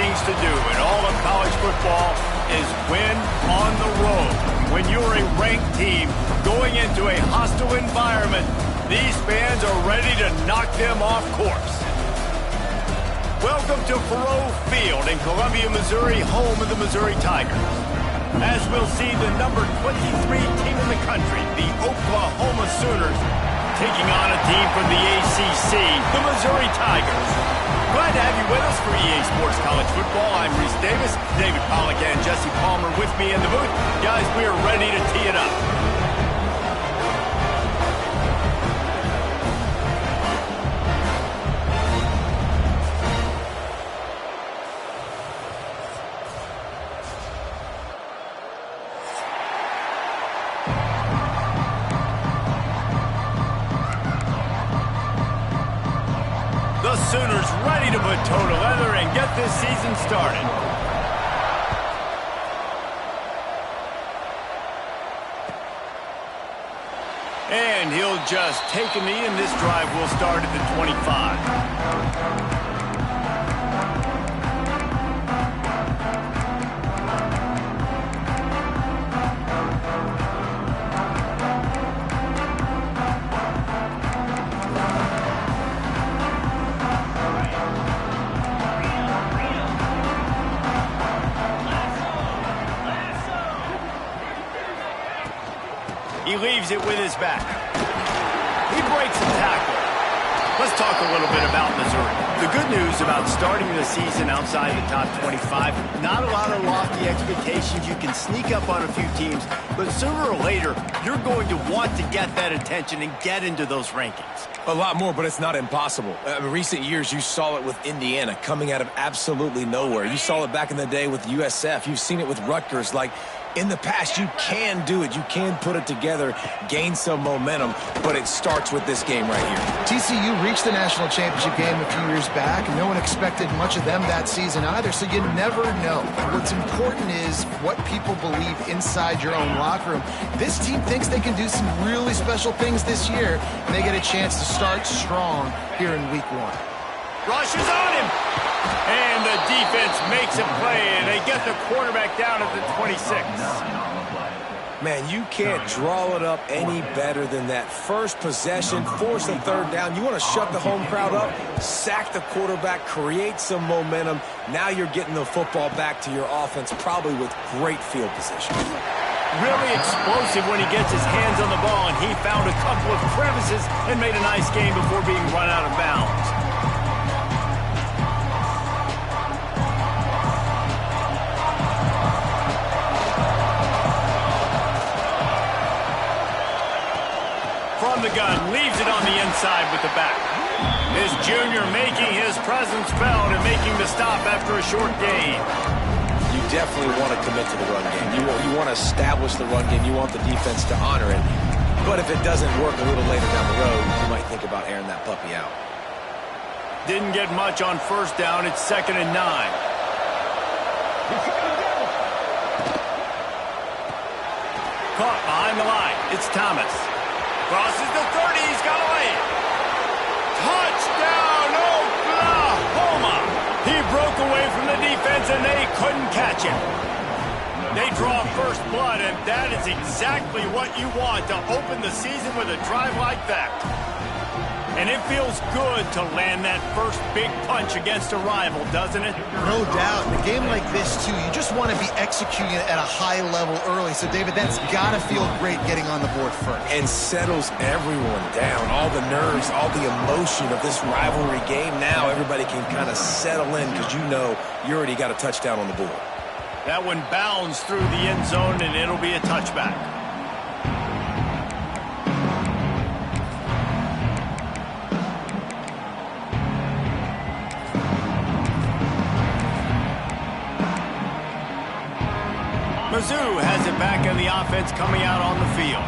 things to do in all of college football is win on the road. When you're a ranked team going into a hostile environment, these fans are ready to knock them off course. Welcome to Faurot Field in Columbia, Missouri, home of the Missouri Tigers. As we'll see the number 23 team in the country, the Oklahoma Sooners, taking on a team from the ACC, the Missouri Tigers. Glad to have you with us for EA Sports College Football. I'm Reese Davis, David Pollack and Jesse Palmer with me in the booth. Guys, we are ready to tee it up. The Sooners ready to put toe to leather and get this season started. And he'll just take a knee, and this drive will start at the 25. He leaves it with his back. He breaks the tackle. Let's talk a little bit about Missouri. The good news about starting the season outside the top 25, not a lot of lofty expectations. You can sneak up on a few teams, but sooner or later, you're going to want to get that attention and get into those rankings. A lot more, but it's not impossible. In recent years, you saw it with Indiana coming out of absolutely nowhere. You saw it back in the day with USF. You've seen it with Rutgers. Like, in the past, you can do it. You can put it together, gain some momentum, but it starts with this game right here. TCU reached the national championship game a few years back, and no one expected much of them that season either, so you never know. What's important is what people believe inside your own locker room. This team thinks they can do some really special things this year, and they get a chance to start strong here in week 1. Rushes on him. And the defense makes a play, and they get the quarterback down at the 26. Man, you can't draw it up any better than that. First possession, force the third down. You want to shut the home crowd up, sack the quarterback, create some momentum. Now you're getting the football back to your offense, probably with great field position. Really explosive when he gets his hands on the ball, and he found a couple of crevices and made a nice game before being run out of bounds. From the gun, leaves it on the inside with the back. His junior making his presence felt and making the stop after a short gain. You definitely want to commit to the run game. You want to establish the run game. You want the defense to honor it. But if it doesn't work a little later down the road, you might think about airing that puppy out. Didn't get much on first down. It's 2nd and 9. Caught behind the line. It's Thomas. Crosses the 30, he's got away. Touchdown, Oklahoma! He broke away from the defense and they couldn't catch him. They draw first blood, and that is exactly what you want to open the season with a drive like that. And it feels good to land that first big punch against a rival, doesn't it? No doubt. In a game like this, too, you just want to be executing it at a high level early. So, David, that's got to feel great getting on the board first. And settles everyone down. All the nerves, all the emotion of this rivalry game. Now everybody can kind of settle in because you know you already got a touchdown on the board. That one bounds through the end zone, and it'll be a touchback. Mizzou has it back in the offense coming out on the field.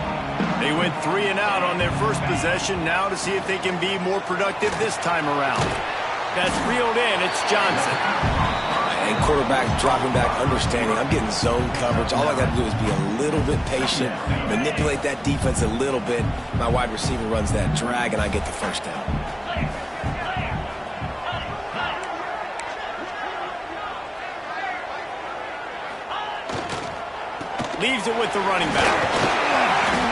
They went 3 and out on their first possession, now to see if they can be more productive this time around. That's reeled in, it's Johnson. And quarterback dropping back, understanding I'm getting zone coverage. All I got to do is be a little bit patient, manipulate that defense a little bit. My wide receiver runs that drag, and I get the first down. leaves it with the running back.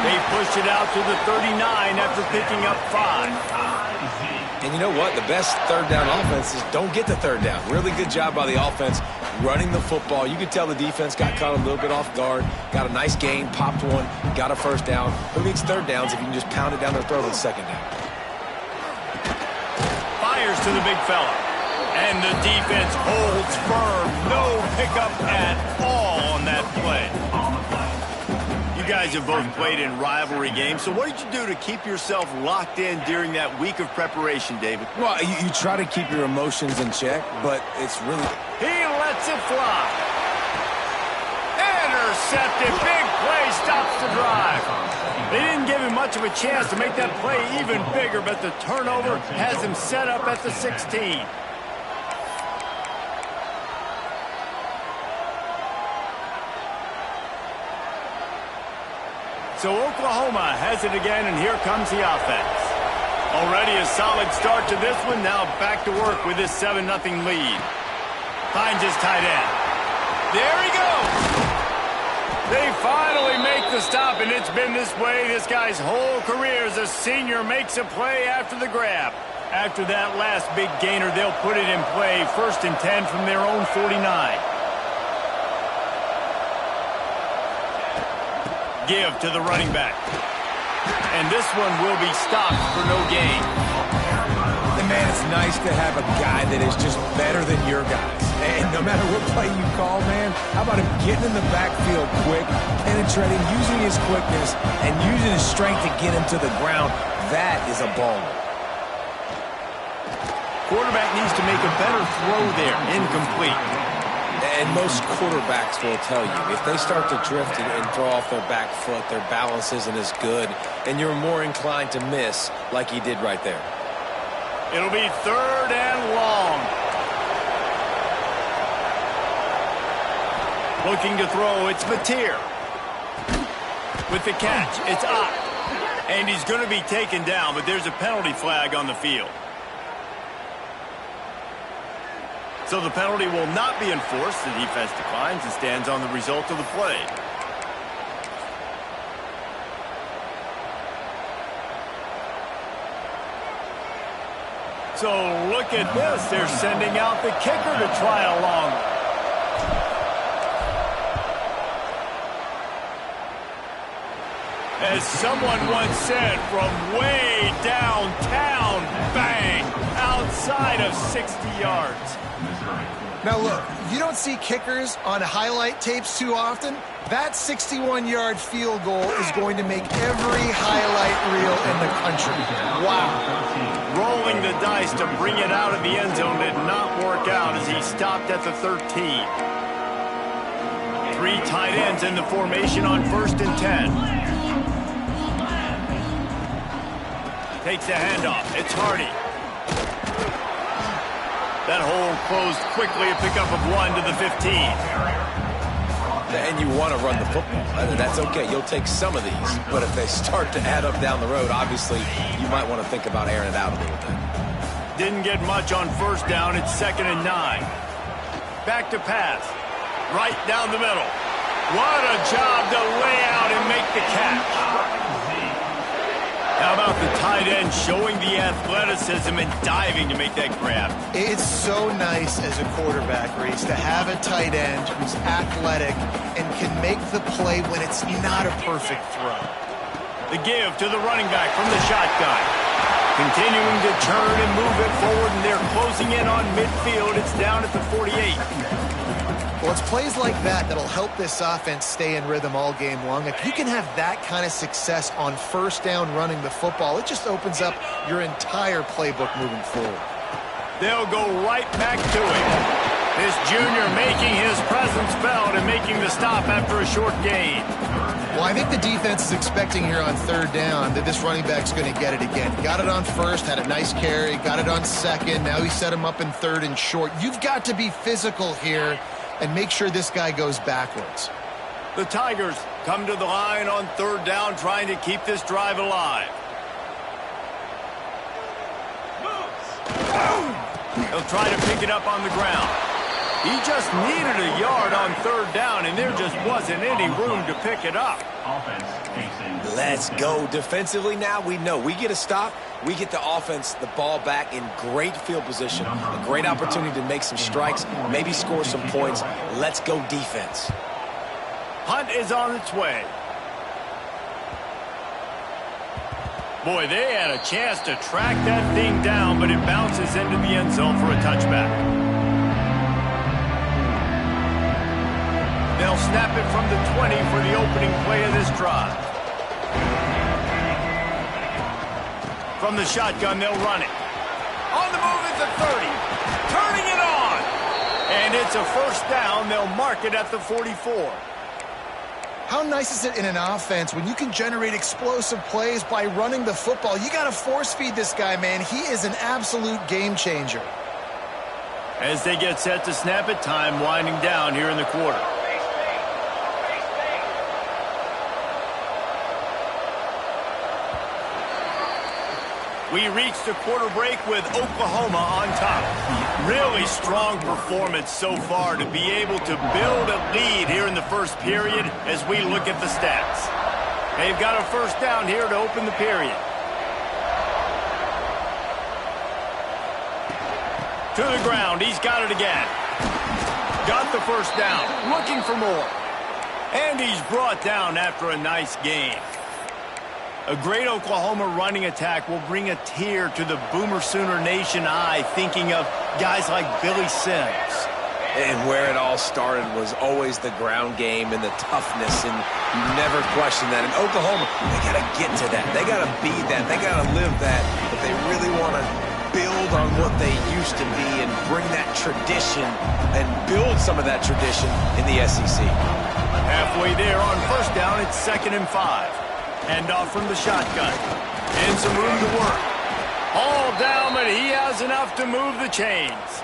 They pushed it out to the 39 after picking up 5. And you know what? The best third down offense is don't get the third down. Really good job by the offense running the football. You could tell the defense got caught a little bit off guard, got a nice gain, popped one, got a first down. Who needs third downs if you can just pound it down their throat on second down? Fires to the big fella. And the defense holds firm. No pickup at all on that play. You guys have both played in rivalry games, so what did you do to keep yourself locked in during that week of preparation, David? Well, you try to keep your emotions in check, but it's really... He lets it fly. Intercepted. Big play stops the drive. They didn't give him much of a chance to make that play even bigger, but the turnover has him set up at the 16. So Oklahoma has it again, and here comes the offense. Already a solid start to this one. Now back to work with this 7-0 lead. Finds his tight end. There he goes. They finally make the stop, and it's been this way this guy's whole career as a senior. Makes a play after the grab. After that last big gainer, they'll put it in play. 1st and 10 from their own 49. Give to the running back. And this one will be stopped for no gain. And man, it's nice to have a guy that is just better than your guys. And no matter what play you call, man, how about him getting in the backfield quick, penetrating, using his quickness, and using his strength to get him to the ground. That is a baller. Quarterback needs to make a better throw there. Incomplete. And most quarterbacks will tell you, if they start to drift and throw off their back foot, their balance isn't as good, and you're more inclined to miss like he did right there. It'll be 3rd and long. Looking to throw, it's Mateer. With the catch, it's up. And he's going to be taken down, but there's a penalty flag on the field. So the penalty will not be enforced. The defense declines and stands on the result of the play. So look at this. They're sending out the kicker to try along. As someone once said, from way downtown, bang, outside of 60 yards. Now look, you don't see kickers on highlight tapes too often. That 61-yard field goal is going to make every highlight reel in the country. Wow. Rolling the dice to bring it out of the end zone did not work out as he stopped at the 13. 3 tight ends in the formation on 1st and 10. Takes the handoff. It's Hardy. That hole closed quickly, a pickup of 1 to the 15. And you want to run the football. That's okay. You'll take some of these. But if they start to add up down the road, obviously, you might want to think about airing it out a little bit. Didn't get much on 1st down. It's 2nd and 9. Back to pass. Right down the middle. What a job to lay out and make the catch. How about the tight end showing the athleticism and diving to make that grab? It's so nice as a quarterback, Reese, to have a tight end who's athletic and can make the play when it's not a perfect throw. The give to the running back from the shotgun. Continuing to turn and move it forward, and they're closing in on midfield. It's down at the 48. Well, it's plays like that that'll help this offense stay in rhythm all game long. If you can have that kind of success on 1st down running the football, it just opens up your entire playbook moving forward. They'll go right back to him. This junior making his presence felt and making the stop after a short gain. Well, I think the defense is expecting here on 3rd down that this running back's going to get it again. Got it on 1st, had a nice carry, got it on 2nd. Now he set him up in 3rd and short. You've got to be physical here and make sure this guy goes backwards. The Tigers come to the line on 3rd down, trying to keep this drive alive. They'll try to pick it up on the ground. He just needed a yard on third down, and there just wasn't any room to pick it up. Let's go. Defensively now, we know we get a stop. We get the offense the ball back in great field position. A great opportunity to make some strikes, maybe score some points. Let's go defense. Hunt is on its way. Boy, they had a chance to track that thing down, but it bounces into the end zone for a touchback. They'll snap it from the 20 for the opening play of this drive. From the shotgun, they'll run it. On the move is the 30. Turning it on. And it's a first down. They'll mark it at the 44. How nice is it in an offense when you can generate explosive plays by running the football? You got to force feed this guy, man. He is an absolute game changer. As they get set to snap it, time winding down here in the quarter. We reach the quarter break with Oklahoma on top. Really strong performance so far to be able to build a lead here in the first period as we look at the stats. They've got a first down here to open the period. To the ground. He's got it again. Got the first down. Looking for more. And he's brought down after a nice gain. A great Oklahoma running attack will bring a tear to the Boomer Sooner Nation eye, thinking of guys like Billy Sims. And where it all started was always the ground game and the toughness, and you never question that. In Oklahoma, they got to get to that. They got to be that. They got to live that. But they really want to build on what they used to be and bring that tradition and build some of that tradition in the SEC. Halfway there on first down, it's 2nd and 5. Hand off from the shotgun. And some room to work. All down, but he has enough to move the chains.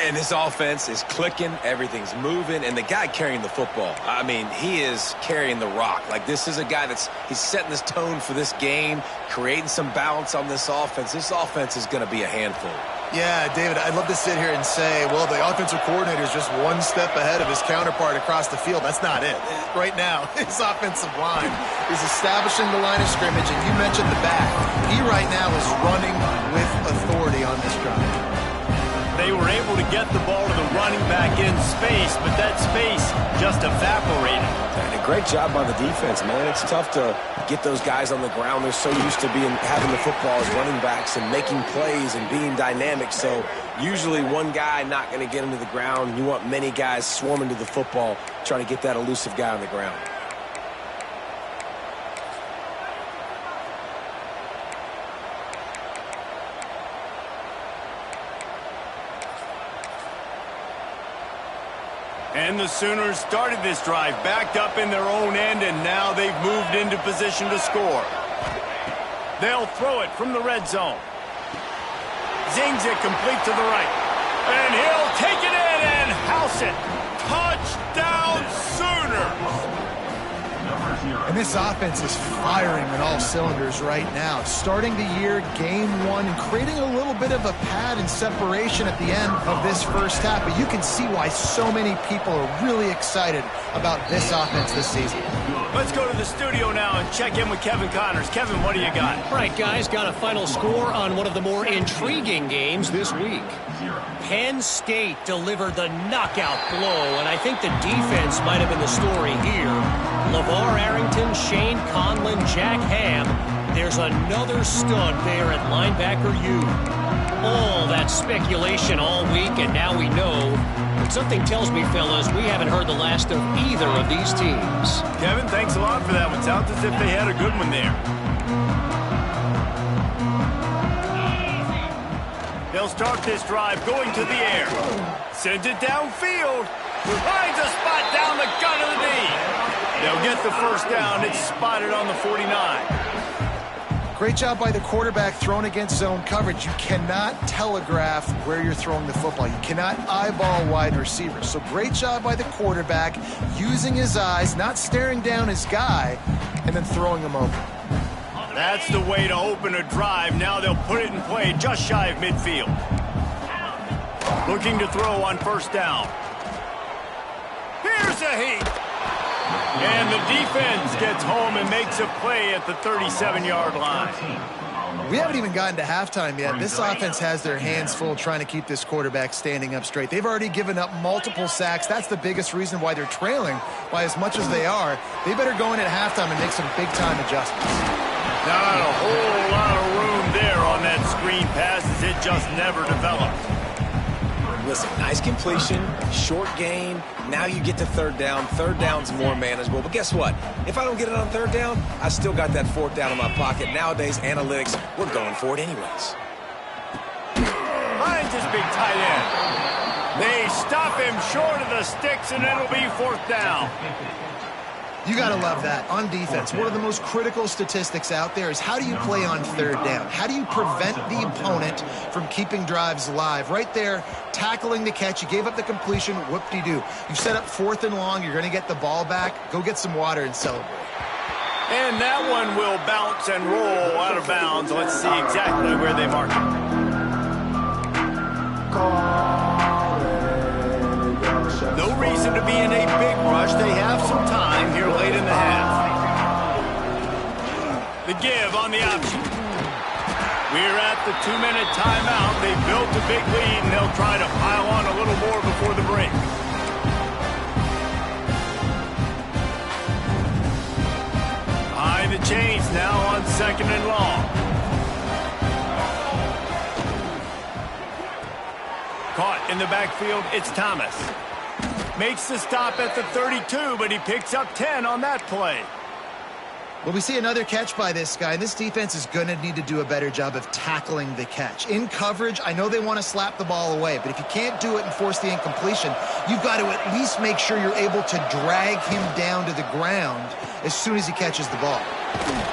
And this offense is clicking. Everything's moving. And the guy carrying the football, I mean, he is carrying the rock. Like, this is a guy he's setting this tone for this game, creating some balance on this offense. This offense is going to be a handful. Yeah, David, I'd love to sit here and say, well, the offensive coordinator is just one step ahead of his counterpart across the field. That's not it. Right now, his offensive line is establishing the line of scrimmage, and you mentioned the back. He right now is running with authority on this drive. They were able to get the ball to the running back in space, but that space just evaporated. And a great job by the defense, man. It's tough to get those guys on the ground. They're so used to having the football as running backs and making plays and being dynamic. So usually one guy not going to get him to the ground. You want many guys swarming to the football, trying to get that elusive guy on the ground. And the Sooners started this drive backed up in their own end, and now they've moved into position to score. They'll throw it from the red zone. Zings it complete to the right. And he'll take it in and house it. Touchdown Sooners! And this offense is firing on all cylinders right now. Starting the year, game one, and creating a little bit of a pad and separation at the end of this first half. But you can see why so many people are really excited about this offense this season. Let's go to the studio now and check in with Kevin Connors. Kevin, what do you got? All right, guys, got a final score on one of the more intriguing games this week. Penn State delivered the knockout blow, and I think the defense might have been the story here. LeVar Arrington, Shane Conlon, Jack Ham. There's another stud there at linebacker U. All that speculation all week, and now we know. But something tells me, fellas, we haven't heard the last of either of these teams. Kevin, thanks a lot for that one. Sounds as if they had a good one there. They'll start this drive going to the air. Sends it downfield. Finds a spot down the gun of the knee. They'll get the first down. It's spotted on the 49. Great job by the quarterback thrown against zone coverage. You cannot telegraph where you're throwing the football. You cannot eyeball wide receivers. So great job by the quarterback using his eyes, not staring down his guy, and then throwing him open. That's the way to open a drive. Now they'll put it in play just shy of midfield. Looking to throw on first down. Here's a heat. And the defense gets home and makes a play at the 37-yard line. We haven't even gotten to halftime yet. This offense has their hands full trying to keep this quarterback standing up straight. They've already given up multiple sacks. That's the biggest reason why they're trailing by as much as they are. They better go in at halftime and make some big-time adjustments. Not a whole lot of room there on that screen pass as it just never developed. Listen, nice completion, short gain. Now you get to third down. Third down's more manageable. But guess what? If I don't get it on third down, I still got that fourth down in my pocket. Nowadays, analytics, we're going for it anyways. Finds his big tight end. They stop him short of the sticks, and it'll be fourth down. You got to love that. On defense, one of the most critical statistics out there is how do you play on third down? How do you prevent the opponent from keeping drives alive? Right there, tackling the catch. You gave up the completion. Whoop-de-doo. You set up fourth and long. You're going to get the ball back. Go get some water and celebrate. And that one will bounce and roll out of bounds. Let's see exactly where they mark it. No reason to be in a big rush. They have some time here late in the half. The give on the option. We're at the 2-minute timeout. They built a big lead, and they'll try to pile on a little more before the break. Behind the chains now on second and long. Caught in the backfield, it's Thomas. Makes the stop at the 32, but he picks up 10 on that play. Well, we see another catch by this guy, and this defense is going to need to do a better job of tackling the catch. In coverage, I know they want to slap the ball away, but if you can't do it and force the incompletion, you've got to at least make sure you're able to drag him down to the ground as soon as he catches the ball.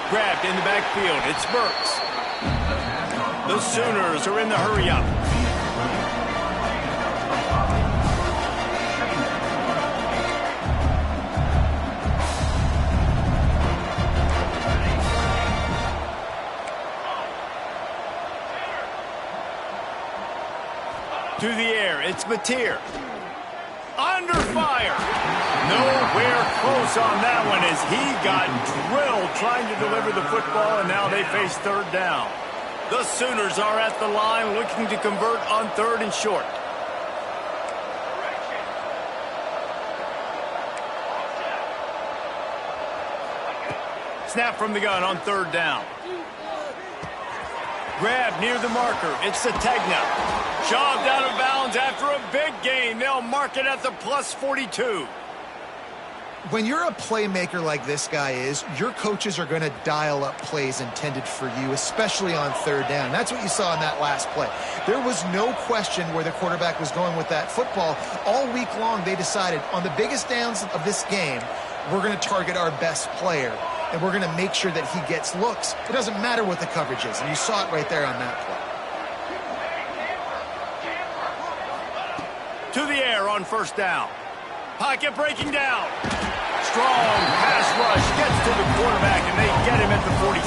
Grabbed in the backfield, it's Burks. The Sooners are in the hurry-up. To the air, it's Mateer. Under fire. Nowhere close on that one as he got drilled trying to deliver the football, and now they face third down. The Sooners are at the line looking to convert on third and short. Snap from the gun on third down. Grab near the marker. It's Sategna. Shoved out of bounds after a big gain. They'll mark it at the plus 42. When you're a playmaker like this guy is, your coaches are going to dial up plays intended for you, especially on third down. That's what you saw in that last play. There was no question where the quarterback was going with that football. All week long, they decided on the biggest downs of this game, we're going to target our best player, and we're going to make sure that he gets looks. It doesn't matter what the coverage is, and you saw it right there on that play. To the air on first down. Pocket breaking down. Strong pass rush gets to the quarterback, and they get him at the 46.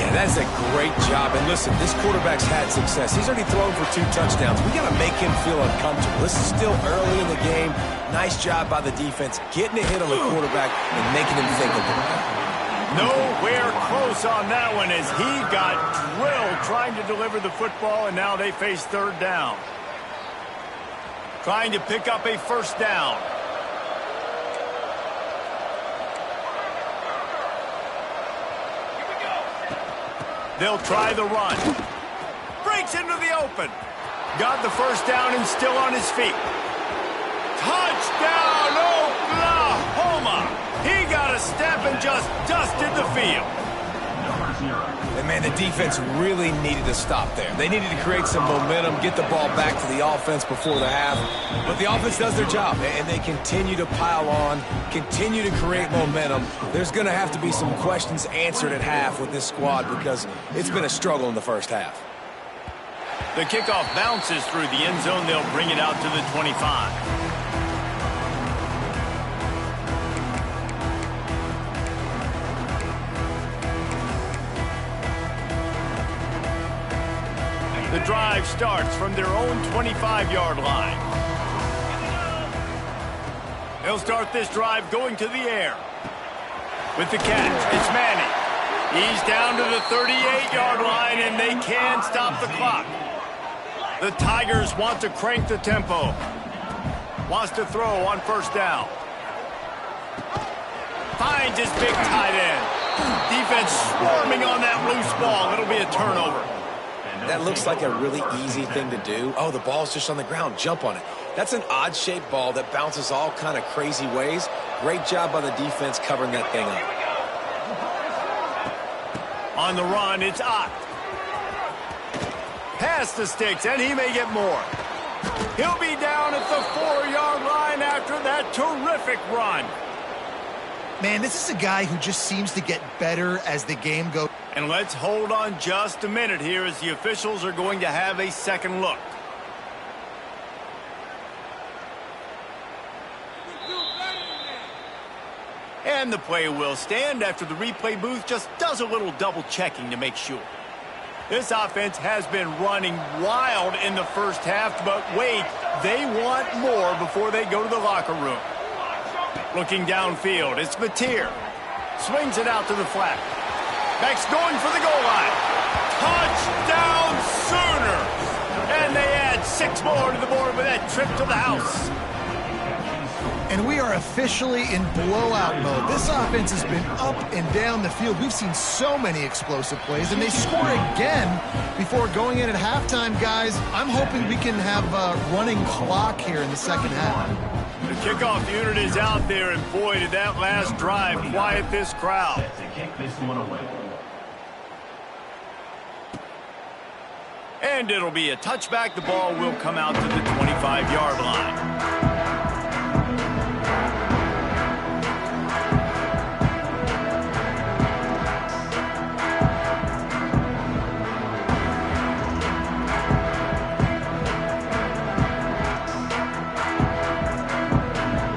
Yeah, that's a great job. And listen, this quarterback's had success. He's already thrown for 2 touchdowns. We got to make him feel uncomfortable. This is still early in the game. Nice job by the defense, getting a hit on the quarterback and making him think of it. Nowhere close on that one as he got drilled trying to deliver the football, and now they face third down. Trying to pick up a first down. They'll try the run. Breaks into the open. Got the first down and still on his feet. Touchdown, Oklahoma! He got a step and just dusted the field. And, man, the defense really needed to stop there. They needed to create some momentum, get the ball back to the offense before the half. But the offense does their job, and they continue to pile on, continue to create momentum. There's going to have to be some questions answered at half with this squad because it's been a struggle in the first half. The kickoff bounces through the end zone. They'll bring it out to the 25. The The drive starts from their own 25-yard line. They'll start this drive going to the air. With the catch, it's Manning. He's down to the 38-yard line, and they can stop the clock. The Tigers want to crank the tempo. Wants to throw on first down. Finds his big tight end. Defense swarming on that loose ball. It'll be a turnover. That looks like a really easy thing to do. Oh, the ball's just on the ground. Jump on it. That's an odd-shaped ball that bounces all kind of crazy ways. Great job by the defense covering that thing up. On the run, it's Ott. Past the sticks, and he may get more. He'll be down at the 4-yard line after that terrific run. Man, this is a guy who just seems to get better as the game goes. And let's hold on just a minute here as the officials are going to have a second look. And the play will stand after the replay booth just does a little double checking to make sure. This offense has been running wild in the first half, but wait, they want more before they go to the locker room. Looking downfield, it's Mateer. Swings it out to the flat. Beck's going for the goal line. Touchdown Sooners! And they add 6 more to the board with that trip to the house. And we are officially in blowout mode. This offense has been up and down the field. We've seen so many explosive plays, and they score again before going in at halftime, guys. I'm hoping we can have a running clock here in the second half. The kickoff unit is out there, and boy, did that last drive quiet this crowd. And it'll be a touchback. The ball will come out to the 25-yard line.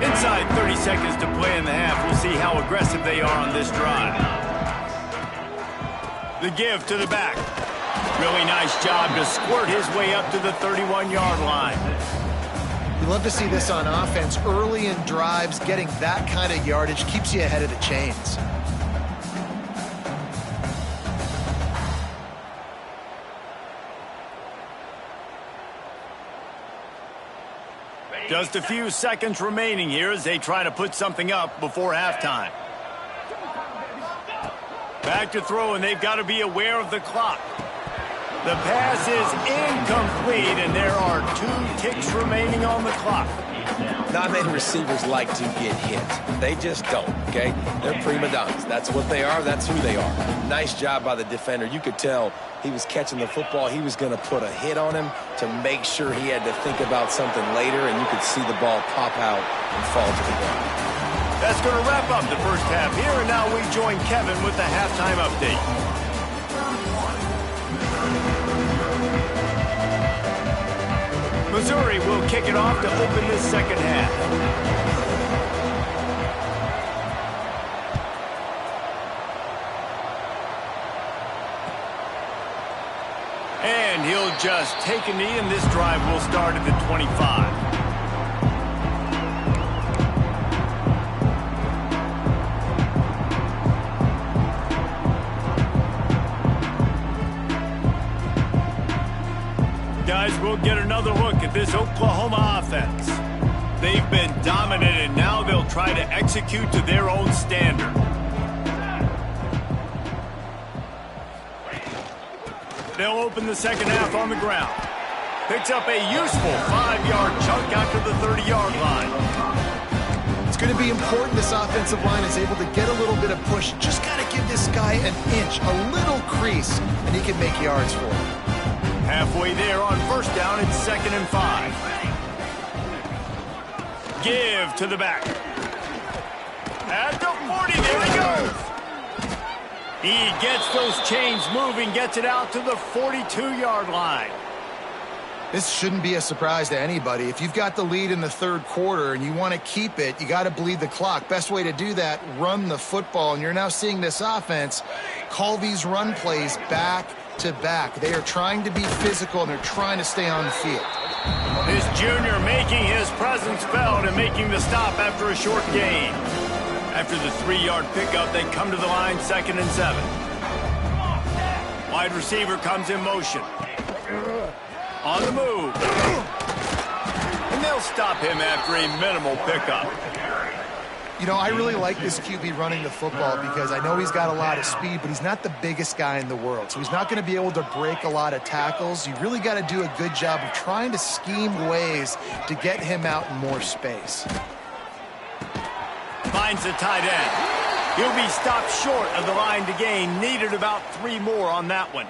Inside 30 seconds to play in the half. We'll see how aggressive they are on this drive. The give to the back. Really nice job to squirt his way up to the 31-yard line. You love to see this on offense. Early in drives, getting that kind of yardage keeps you ahead of the chains. Just a few seconds remaining here as they try to put something up before halftime. Back to throw, and they've got to be aware of the clock. The pass is incomplete, and there are 2 ticks remaining on the clock. Not many receivers like to get hit. They just don't, okay? They're prima donnas. That's what they are. That's who they are. Nice job by the defender. You could tell he was catching the football. He was going to put a hit on him to make sure he had to think about something later, and you could see the ball pop out and fall to the ground. That's going to wrap up the first half here, and now we join Kevin with the halftime update. Missouri will kick it off to open this second half. And he'll just take a knee, and this drive will start at the 25. Guys, we'll get another look at this Oklahoma offense. They've been dominant, and now they'll try to execute to their own standard. They'll open the second half on the ground. Picks up a useful 5-yard chunk out to the 30-yard line. It's going to be important this offensive line is able to get a little bit of push. Just got to give this guy an inch, a little crease, and he can make yards for it. Halfway there on first down, it's 2nd and 5. Give to the back. At the 40, there he goes. He gets those chains moving, gets it out to the 42-yard line. This shouldn't be a surprise to anybody. If you've got the lead in the third quarter and you want to keep it, you got to bleed the clock. Best way to do that, run the football. And you're now seeing this offense call these run plays back to back. They are trying to be physical, and they're trying to stay on the field. This junior making his presence felt and making the stop after a short gain. After the 3-yard pickup, they come to the line, 2nd and 7. Wide receiver comes in motion. On the move. And they'll stop him after a minimal pickup. You know, I really like this QB running the football because I know he's got a lot of speed, but he's not the biggest guy in the world. So he's not going to be able to break a lot of tackles. You really got to do a good job of trying to scheme ways to get him out in more space. Finds the tight end. He'll be stopped short of the line to gain. Needed about 3 more on that one.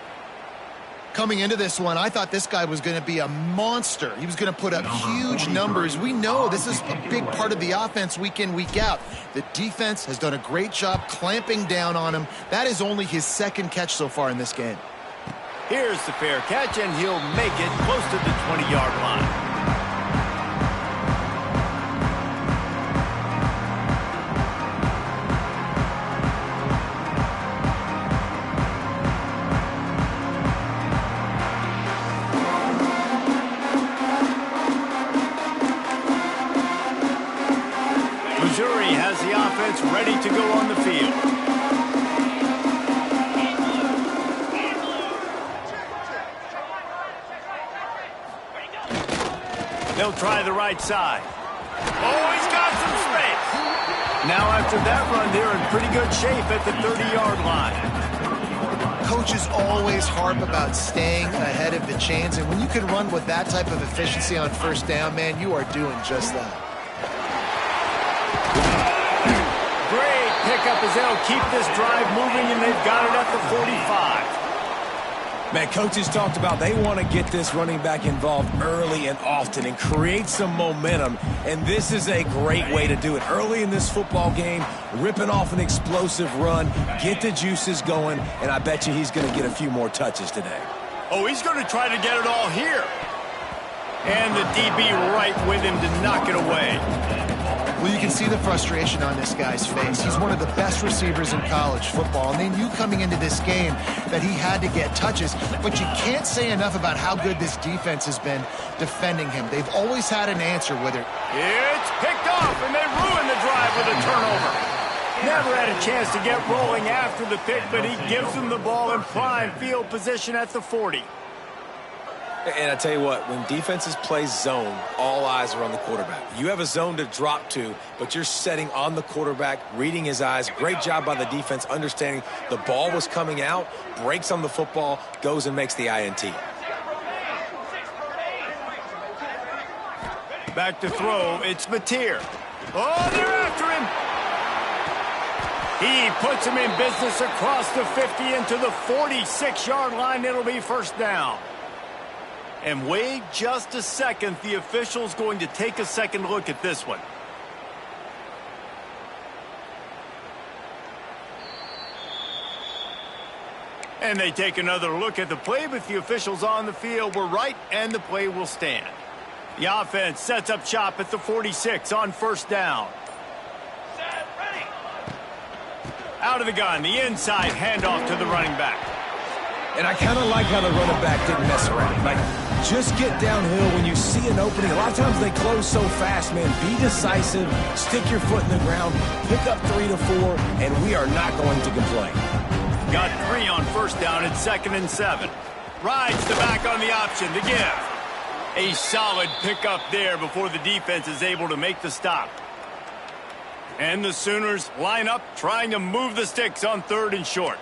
Coming into this one, I thought this guy was going to be a monster. He was going to put up huge numbers. We know this is a big part of the offense week in, week out. The defense has done a great job clamping down on him. That is only his 2nd catch so far in this game. Here's the fair catch, and he'll make it close to the 20-yard line. Missouri has the offense ready to go on the field. They'll try the right side. Oh, he's got some space. Now after that run, they're in pretty good shape at the 30-yard line. Coaches always harp about staying ahead of the chains, and when you can run with that type of efficiency on 1st down, man, you are doing just that. Great pickup as they'll keep this drive moving, and they've got it at the 45. Man, coaches talked about they want to get this running back involved early and often and create some momentum, and this is a great way to do it. Early in this football game, ripping off an explosive run, get the juices going, and I bet you he's going to get a few more touches today. Oh, he's going to try to get it all here. And the DB right with him to knock it away. Well, you can see the frustration on this guy's face. He's one of the best receivers in college football, and they knew coming into this game that he had to get touches, but you can't say enough about how good this defense has been defending him. They've always had an answer with it. It's picked off, and they ruin the drive with a turnover. Never had a chance to get rolling after the pick, but he gives them the ball in prime field position at the 40. And I tell you what, when defenses play zone, all eyes are on the quarterback. You have a zone to drop to, but you're setting on the quarterback, reading his eyes. Great job by the defense, understanding the ball was coming out, breaks on the football, goes and makes the INT. Back to throw, it's Mateer. Oh, they're after him. He puts him in business across the 50 into the 46-yard line. It'll be 1st down. And wait just a second. The official's going to take a second look at this one. And they take another look at the play, but the officials on the field were right, and the play will stand. The offense sets up shop at the 46 on 1st down. Set, ready. Out of the gun, the inside handoff to the running back. And I kind of like how the running back didn't mess around. Like, just get downhill when you see an opening. A lot of times they close so fast, man. Be decisive, stick your foot in the ground, pick up 3 to 4, and we are not going to complain. Got 3 on 1st down at 2nd and 7. Rides the back on the option, the give. A solid pickup there before the defense is able to make the stop. And the Sooners line up trying to move the sticks on 3rd and short.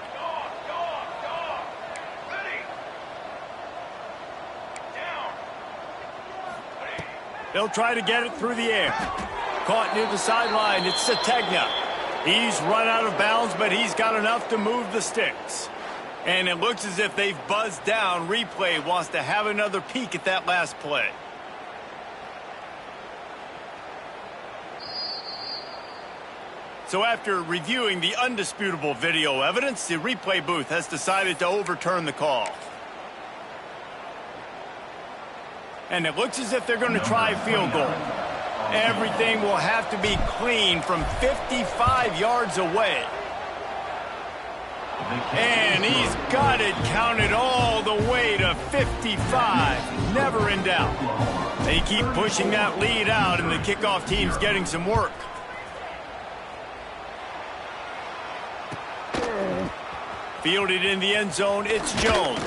They'll try to get it through the air. Caught near the sideline. It's Sategna. He's run out of bounds, but he's got enough to move the sticks. And it looks as if they've buzzed down. Replay wants to have another peek at that last play. So after reviewing the undisputable video evidence, the replay booth has decided to overturn the call. And it looks as if they're going to try field goal. Everything will have to be clean from 55 yards away. And he's got it counted all the way to 55. Never in doubt. They keep pushing that lead out, and the kickoff team's getting some work. Fielded in the end zone, it's Jones.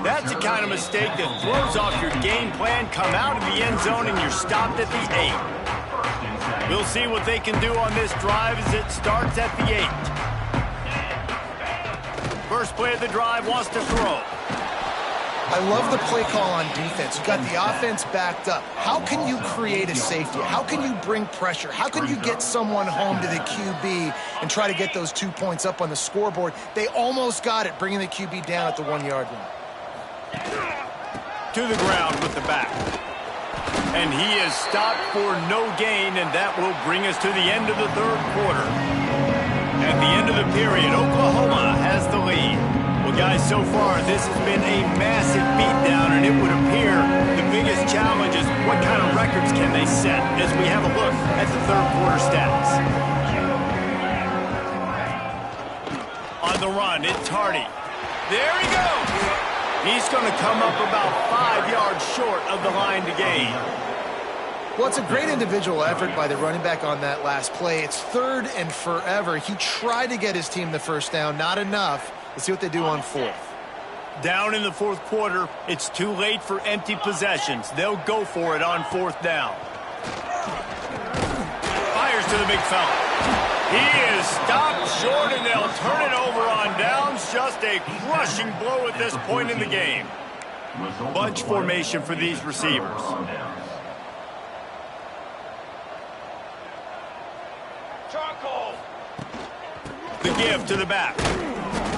That's the kind of mistake that throws off your game plan. Come out of the end zone and you're stopped at the 8. We'll see what they can do on this drive as it starts at the 8. First play of the drive, wants to throw. I love the play call on defense. You got the offense backed up. How can you create a safety? How can you bring pressure? How can you get someone home to the QB and try to get those 2 points up on the scoreboard? They almost got it, bringing the QB down at the 1-yard line. To the ground with the back. And he is stopped for no gain, and that will bring us to the end of the third quarter. At the end of the period, Oklahoma has the lead. Well, guys, so far, this has been a massive beatdown, and it would appear the biggest challenge is what kind of records can they set as we have a look at the third quarter stats. On the run, it's Hardy. There he goes. He's going to come up about 5 yards short of the line to gain. Well, it's a great individual effort by the running back on that last play. It's 3rd and forever. He tried to get his team the first down, not enough. Let's see what they do on 4th. Down in the fourth quarter, it's too late for empty possessions. They'll go for it on 4th down. Fires to the big fella. He is stopped short, and they'll turn it over on downs. Just a crushing blow at this point in the game. Bunch formation for these receivers. The give to the back.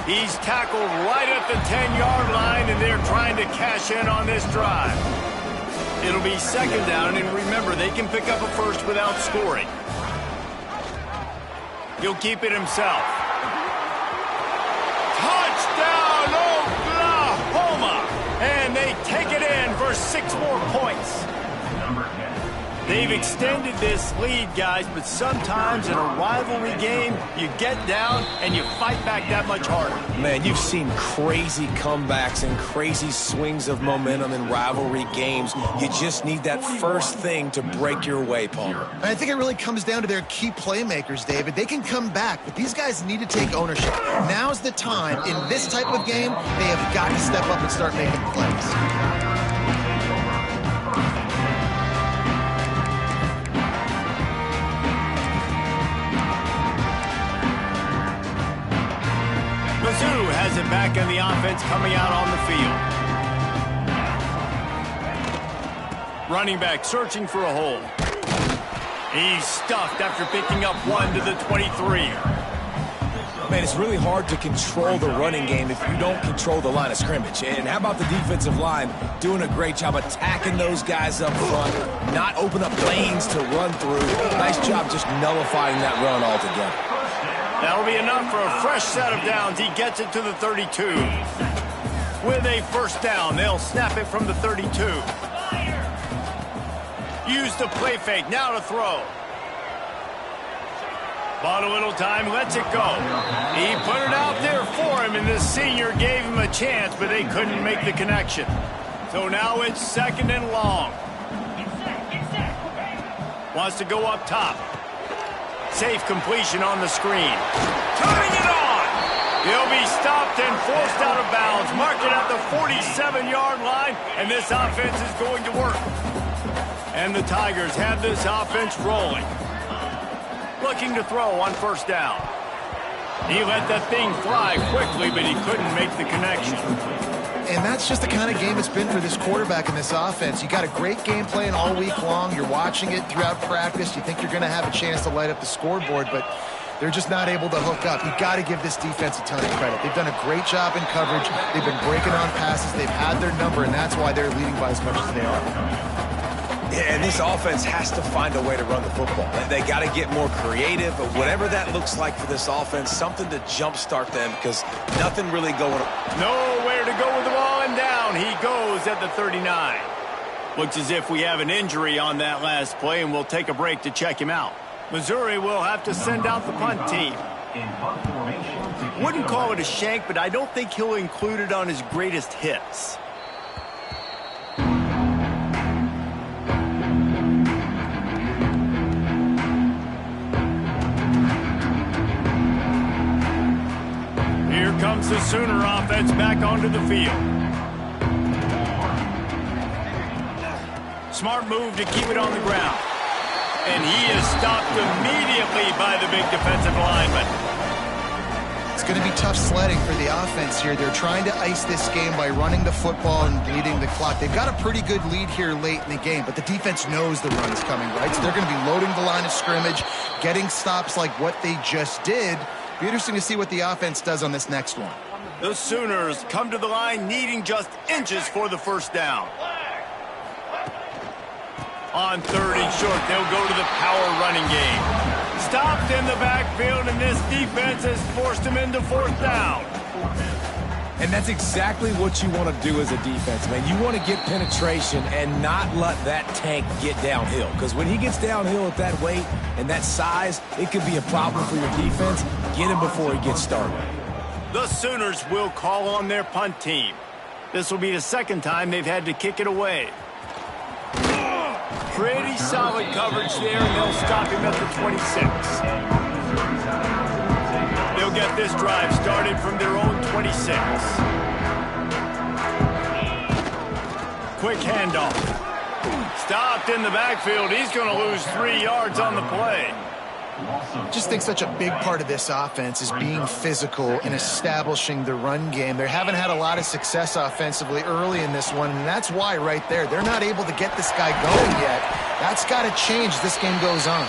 He's tackled right at the 10-yard line, and they're trying to cash in on this drive. It'll be 2nd down, and remember, they can pick up a first without scoring. He'll keep it himself. Touchdown, Oklahoma! And they take it in for 6 more points. They've extended this lead, guys, but sometimes in a rivalry game, you get down and you fight back that much harder. Man, you've seen crazy comebacks and crazy swings of momentum in rivalry games. You just need that first thing to break your way, Palmer. And I think it really comes down to their key playmakers, David. They can come back, but these guys need to take ownership. Now's the time. In this type of game, they have got to step up and start making plays. Mizzou has it back in the offense coming out on the field. Running back searching for a hole. He's stuffed after picking up 1 to the 23. Man, it's really hard to control the running game if you don't control the line of scrimmage. And how about the defensive line doing a great job attacking those guys up front, not open up lanes to run through. Nice job just nullifying that run altogether. That'll be enough for a fresh set of downs. He gets it to the 32. With a first down, they'll snap it from the 32. Use the play fake, now to throw. Bought a little time, lets it go. He put it out there for him, and the senior gave him a chance, but they couldn't make the connection. So now it's 2nd and long. Wants to go up top. Safe completion on the screen. Turning it on! He'll be stopped and forced out of bounds. Mark it at the 47-yard line, and this offense is going to work. And the Tigers have this offense rolling. Looking to throw on first down. He let that thing fly quickly, but he couldn't make the connection. And that's just the kind of game it's been for this quarterback in this offense. You got a great game plan all week long. You're watching it throughout practice. You think you're going to have a chance to light up the scoreboard, but they're just not able to hook up. You've got to give this defense a ton of credit. They've done a great job in coverage. They've been breaking on passes. They've had their number, and that's why they're leading by as much as they are. Yeah, and this offense has to find a way to run the football. They got to get more creative, but whatever that looks like for this offense, something to jumpstart them because nothing really going on. Nowhere to go with the ball, and down he goes at the 39. Looks as if we have an injury on that last play, and we'll take a break to check him out. Missouri will have to send out the punt team. Wouldn't call it a shank, but I don't think he'll include it on his greatest hits. Here comes the Sooner offense back onto the field. Smart move to keep it on the ground. And he is stopped immediately by the big defensive lineman. It's going to be tough sledding for the offense here. They're trying to ice this game by running the football and bleeding the clock. They've got a pretty good lead here late in the game, but the defense knows the run's coming, right? So they're going to be loading the line of scrimmage, getting stops like what they just did. Be interesting to see what the offense does on this next one. The Sooners come to the line needing just inches for the first down. On 3rd and short, they'll go to the power running game. Stopped in the backfield, and this defense has forced him into 4th down. And that's exactly what you want to do as a defense, man. You want to get penetration and not let that tank get downhill. Because when he gets downhill at that weight and that size, it could be a problem for your defense. Get him before he gets started. The Sooners will call on their punt team. This will be the second time they've had to kick it away. Pretty solid coverage there, and they'll stop him at the 26. They'll get this drive started from their own 26. Quick handoff. Stopped in the backfield. He's going to lose 3 yards on the play. Just think such a big part of this offense is being physical and establishing the run game. They haven't had a lot of success offensively early in this one, and that's why right there. They're not able to get this guy going yet. That's got to change as this game goes on.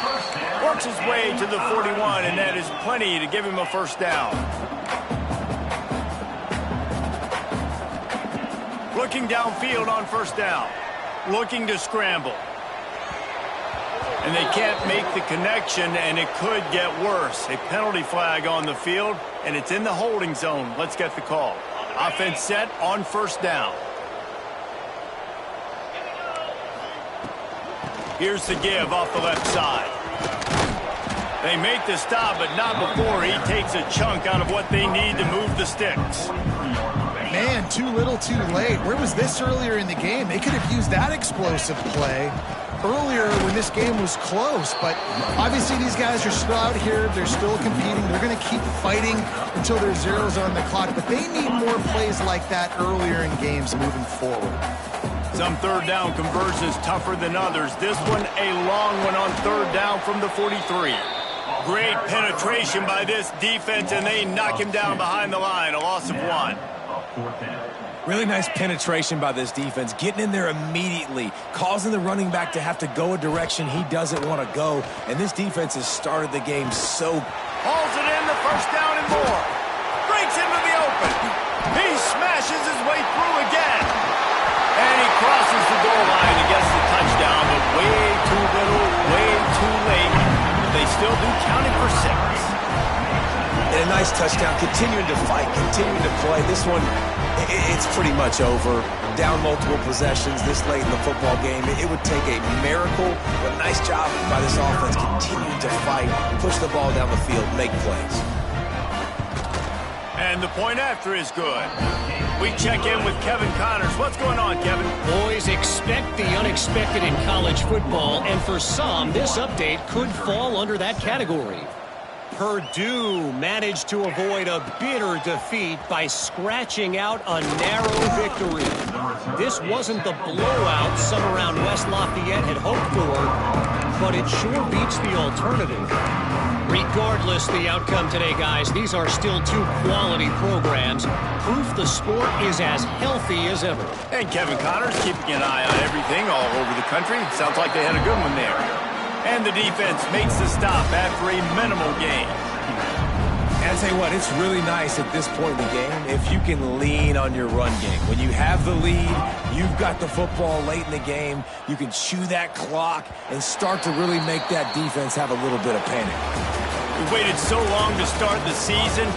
Works his way to the 41, and that is plenty to give him a first down. Looking downfield on first down. Looking to scramble. And they can't make the connection, and it could get worse. A penalty flag on the field, and it's in the holding zone. Let's get the call. Offense set on first down. Here's the give off the left side. They make the stop, but not before he takes a chunk out of what they need to move the sticks. Man, too little, too late. Where was this earlier in the game? They could have used that explosive play earlier when this game was close, but obviously these guys are still out here. They're still competing. They're going to keep fighting until there's zeros on the clock, but they need more plays like that earlier in games moving forward. Some third down conversions tougher than others. This one a long one on 3rd down from the 43. Great penetration by this defense, and they knock him down behind the line. A loss of 1. Really nice penetration by this defense, getting in there immediately, causing the running back to have to go a direction he doesn't want to go. And this defense has started the game so... Hauls it in, the first down and more. Breaks into the open. He smashes his way through again. And he crosses the goal line and gets the touchdown, but way too little, way too late. They still do, counting for 6. And a nice touchdown, continuing to fight, continuing to play. This one, it's pretty much over. Down multiple possessions this late in the football game. It would take a miracle, but nice job by this offense continuing to fight, push the ball down the field, make plays. And the point after is good. We check in with Kevin Connors. What's going on, Kevin? Boys, expect the unexpected in college football, and for some, this update could fall under that category. Purdue managed to avoid a bitter defeat by scratching out a narrow victory. This wasn't the blowout some around West Lafayette had hoped for, but it sure beats the alternative. Regardless the outcome today, guys, these are still 2 quality programs. Proof the sport is as healthy as ever. And Kevin Connors keeping an eye on everything all over the country. Sounds like they had a good one there. And the defense makes the stop after a minimal gain. And I tell you what, it's really nice at this point in the game if you can lean on your run game. When you have the lead, you've got the football late in the game, you can chew that clock and start to really make that defense have a little bit of panic. We waited so long to start the season.